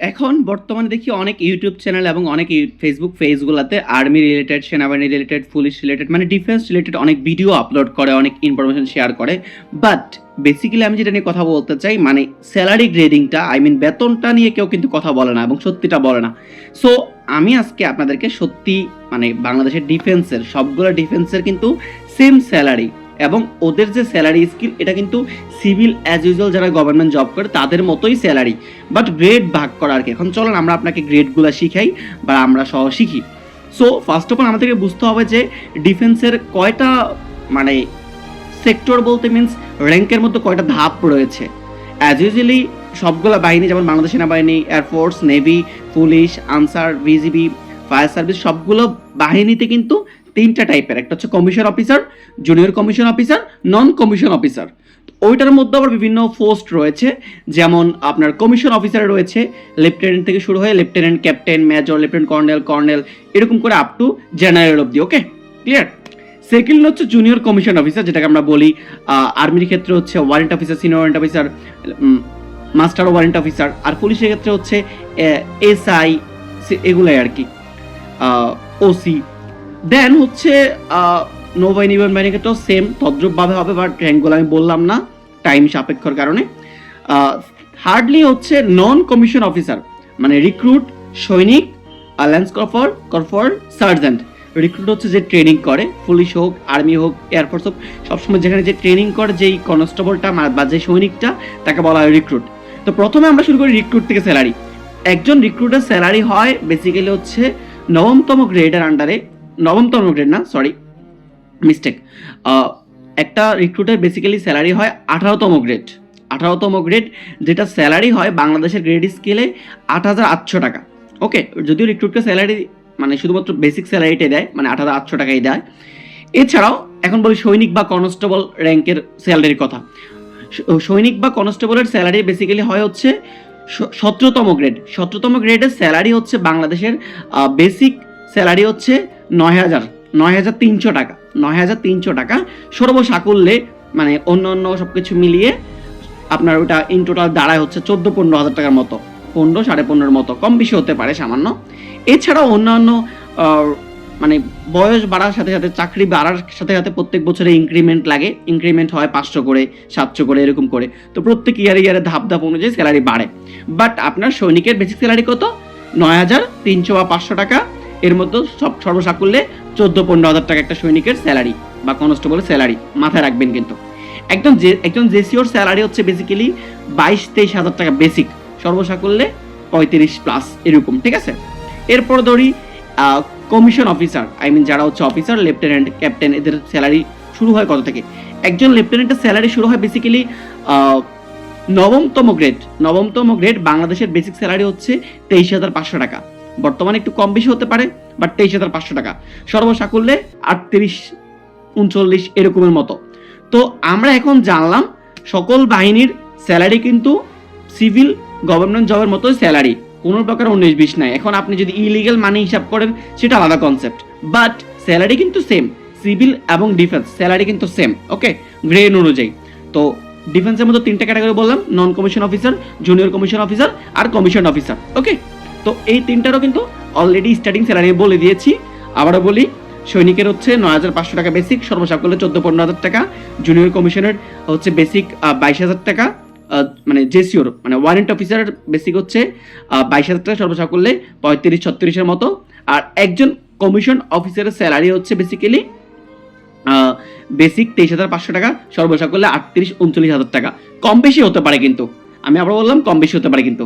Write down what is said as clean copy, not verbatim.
এখন বর্তমানে দেখি অনেক ইউটিউব চ্যানেল এবং অনেক ফেসবুক পেজগুলোতে আর্মি রিলেটেড, সেনাবাহিনী রিলেটেড, পুলিশ রিলেটেড মানে ডিফেন্স রিলেটেড অনেক ভিডিও আপলোড করে, অনেক ইনফরমেশন শেয়ার করে। বাট বেসিক্যালি আমি যেটা নিয়ে কথা বলতে চাই, মানে স্যালারি গ্রেডিংটা, আই মিন বেতনটা নিয়ে কেউ কিন্তু কথা বলে না এবং সত্যিটা বলে না। সো আমি আজকে আপনাদেরকে সত্যি মানে বাংলাদেশের ডিফেন্সের সবগুলো ডিফেন্সের কিন্তু সেম স্যালারি এবং ওদের যে স্যালারি স্কিল এটা কিন্তু সিভিল অ্যাজ ইউজুয়াল যারা গভর্নমেন্ট জব করে তাদের মতোই স্যালারি, বাট গ্রেড ভাগ করা আর কি। এখন চলেন আমরা আপনাকে গ্রেডগুলো শিখাই বা আমরা সহ শিখি। সো ফার্স্ট অফ অল আমাদেরকে বুঝতে হবে যে ডিফেন্সের কয়টা মানে সেক্টর বলতে মিনস র্যাঙ্কের মধ্যে কয়টা ধাপ রয়েছে। অ্যাজ ইউজুয়ালি সবগুলো বাহিনী যেমন বাংলাদেশ সেনাবাহিনী, air force, navy, police, answer, BGB, fire service সবগুলো বাহিনীতে কিন্তু তিনটা টাইপের, একটা হচ্ছে commission officer, junior commission officer, নন কমিশন অফিসার। ওইটার মধ্যে আবার বিভিন্ন পোস্ট রয়েছে, যেমন আপনার কমিশন অফিসার রয়েছে লেফটেন্যান্ট থেকে শুরু হয়ে lieutenant, captain, major, lieutenant colonel, colonel এরকম করে আপ টু জেনারেল অবধি। Okay, clear? সেকেন্ড হচ্ছে জুনিয়র কমিশন অফিসার, যেটাকে আমরা বলি আর্মির ক্ষেত্রে হচ্ছে warrant officer, senior warrant officer, master warrant officer, আর পুলিশের ক্ষেত্রে হচ্ছে এসআই, এগুলাই আর কি, ওসি। দেন হচ্ছে নৌবাহিনী বিমান বাহিনীর ক্ষেত্রেও সেম তদ্রুপভাবে হবে, বাট র্যাঙ্কগুলো আমি বললাম না টাইম সাপেক্ষর কারণে। হার্ডলি হচ্ছে নন কমিশন অফিসার, মানে রিক্রুট, সৈনিক, ল্যান্স কর্পর, সার্জেন্ট। রিক্রুট হচ্ছে যে ট্রেনিং করে, পুলিশ হোক, আর্মি হোক, এয়ারফোর্স হোক, সবসময় যেখানে যে ট্রেনিং করে যেই কনস্টেবলটা বা যে সৈনিকটা তাকে বলা হয় রিক্রুট। তো প্রথমে আমরা শুরু করি রিক্রুট থেকে। স্যালারি, একজন রিক্রুটের স্যালারি হয় বেসিক্যালি হচ্ছে নবমতম গ্রেডের আন্ডারে, নবমতম গ্রেড না সরি মিস্টেক, একটা রিক্রুটের বেসিক্যালি স্যালারি হয় 18তম গ্রেড। 18তম গ্রেড যেটা স্যালারি হয় বাংলাদেশের গ্রেড স্কেলে 8,800 টাকা। ওকে, যদিও রিক্রুটকে স্যালারি মানে শুধুমাত্র বেসিক স্যালারিটাই দেয়, মানে 8,800 টাকাই দেয়। এছাড়াও এখন বলি সৈনিক বা কনস্টেবল র্যাঙ্কের স্যালারির কথা। সৈনিক বা কনস্টেবলের স্যালারি বেসিক্যালি হয় হচ্ছে 17তম গ্রেড। 17তম গ্রেডের স্যালারি হচ্ছে বাংলাদেশের বেসিক স্যালারি হচ্ছে 9,300 টাকা। 9,300 টাকা সর্বসাকুল্যে, মানে অন্য অন্য সব কিছু মিলিয়ে আপনার ওটা ইন টোটাল দাঁড়ায় হচ্ছে 14-15 হাজার টাকার মতো, 15-15.5 মতো, কম বেশি হতে পারে সামান্য। এছাড়াও অন্যান্য মানে বয়স বাড়ার সাথে সাথে, চাকরি বাড়ার সাথে সাথে প্রত্যেক বছরে ইনক্রিমেন্ট লাগে, ইনক্রিমেন্ট হয় 500 করে, 700 করে এরকম করে। তো প্রত্যেক ইয়ারে ধাপ ধাপ অনুযায়ী স্যালারি বাড়ে। বাট আপনার সৈনিকের বেসিক স্যালারি কত? 9,300 বা 500 টাকা, এর মধ্যে সর্বসাকুল্যে 14-15 হাজার টাকা একটা সৈনিকের স্যালারি বা কনস্টেবলের স্যালারি, মাথায় রাখবেন কিন্তু। একজন জেসিওর স্যালারি হচ্ছে বেসিক্যালি 22-23 হাজার টাকা বেসিক, সর্বসাকুল্যে 35+ এরকম, ঠিক আছে? এরপর ধরি কমিশন অফিসার, আই মিন যারা হচ্ছে অফিসার, লেফটেন্যান্ট, ক্যাপ্টেন, এদের স্যালারি শুরু হয় কত থেকে? একজন লেফটেন্যান্টের স্যালারি শুরু হয় বেসিক্যালি 9তম গ্রেড। 9তম গ্রেড বাংলাদেশের বেসিক স্যালারি হচ্ছে 23,500 টাকা। বর্তমানে একটু কম বেশি হতে পারে, বাট 23,500 টাকা, সর্বসাকুল্যে 38-39 এরকমের মতো। তো আমরা এখন জানলাম সকল বাহিনীর স্যালারি কিন্তু সিভিল গভর্নমেন্ট জবের মতোই স্যালারি, কোনো প্রকার 19-20 নাই। এখন আপনি যদি ইলিগাল মানি হিসাব করেন সেটা আলাদা কনসেপ্ট, বাট স্যালারি কিন্তু সেম। সিভিল এবং ডিফেন্স স্যালারি কিন্তু সেম, ওকে, গ্রেড অনুযায়ী। তো ডিফেন্সের মধ্যে 3টা ক্যাটাগরি বললাম, non commission officer, junior commission officer আর কমিশন অফিসার। ওকে, তো এই 3টারও কিন্তু অলরেডি স্টার্টিং স্যালারি বলে দিয়েছি। আবারও বলি, সৈনিকের হচ্ছে 9,500 টাকা বেসিক, সর্বসাকুল্যে 14-15 হাজার টাকা। জুনিয়র কমিশনের হচ্ছে বেসিক 22,000 টাকা, মানে জেসিওর মানে ওয়ারেন্ট অফিসার বেসিক হচ্ছে 22,000 টাকা, সর্বসাকুল্যে 35-36-এর মতো। আর একজন কমিশন অফিসারের স্যালারি হচ্ছে বেসিক্যালি বেসিক 23,500 টাকা, সর্বসাকুল্যে 38-39 হাজার টাকা। কম বেশি হতে পারে কিন্তু, আমি আবার বললাম কম বেশি হতে পারে কিন্তু।